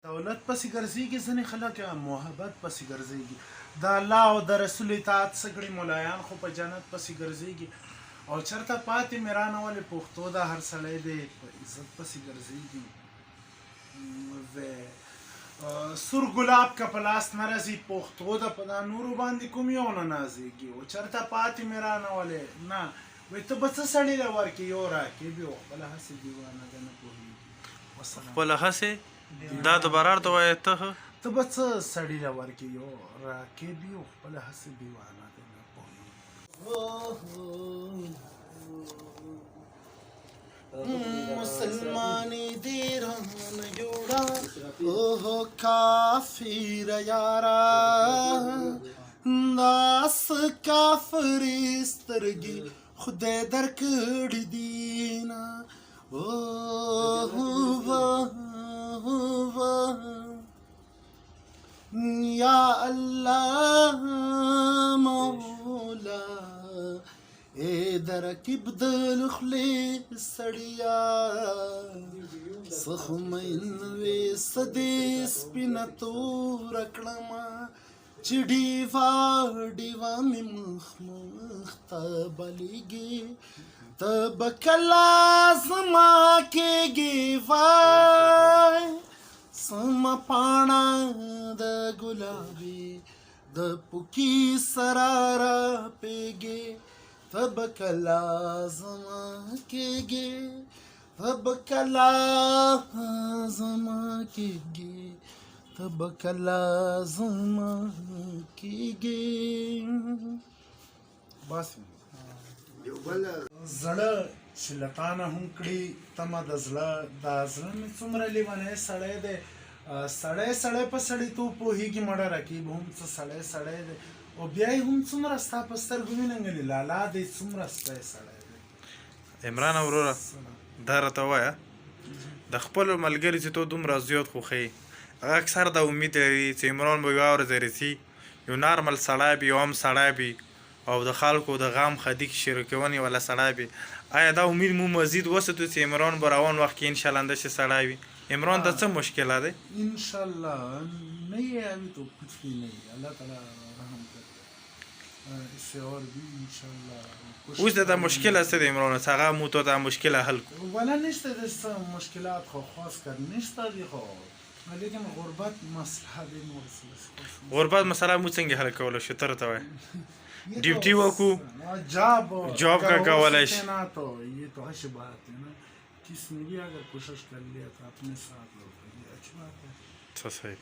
دولت پسې ګرځېږي ځینې خلک محبت پسې ګرځېږي د الله او د رسول اطاعت څه کړي ملایان خو په جنت پسې ګرځېږي او چېرته پاتې میرانه ولې پښتو د هر سړی دی په عزت پسې ګرځېږي سور ګلاب که په لاس نه راځي پښتو د په دا نورو باندې کوم یو نه نازېږي او چېرته پاتې میرانه ولې نه وایي ته به څه سړي له ورکې یو راکې بیا خپله هسې دیوانه ده نه پوهېږي خپله هسې دا دوباره ورته وایه ته به څه سړي له ورکې یو راکې بیا خپله هسې دیوانه ده نه پوهېږي مسلمانی دیران جوڑا اوہ کافر یارا داس کافری سترگی خدای در کړی دینا یا الله مولا اے درکب دل خلی سړیا سخمین وې سدې سپینه تور کړما چې ډیوا مې مخ ته بلیږي ته به کله زما کېږي وای سمه پاڼه د ګلابي د پوکي سره راپېږي تب کلا زما کېږي تب کلا زما کېږي تب کلا زما کېږي بس زړه چې له تانه هم کړي تمه د زړه دا زړه مې څومره لیونی سړی دی سړی په سړیتوب پوهېږي مړه رقیب هم څه سړی دی او بیا یې هم څومره ستا په سترګو وینه نګلي لالا دی څومره سپی سړی دی عمران وروره دا راته ووایه د خپلو ملګري چې تو دومره زیات خوښوي هغه اکثر دا امید لري چې عمران به یوه ورځ رسي یو نارمل سړی وي یو عام سړی وي او د خلکو د غم خدي شریکونې والا سړی وي آیا دا امید مو مزید وساتو چې عمران به روان وخت کې انشاءالله همداسې سړی وي عمران ته څه مشکله دی انشاءالله نہیں ہے ابھی تو کچھ بھی نہیں اللہ تعالیٰ رحم کرے اس سے اور بھی انشاءاللہ اوس دا مشکله څه دی عمران هغه مو ته دا مشکله حل کړو ولا نشته داسې مشکلات خو خاص کر نشته دي خو لیکن غربت مسله دی نور غربت مسله مو څنګه حل کولی شو ته راته وایه ड्यूटी वकू जॉब का कॉलेज ना तो ये तो अच्छी बात है ना किसने भी अगर कोशिश कर लिया तो अपने साथ लोग अच्छी बात है सही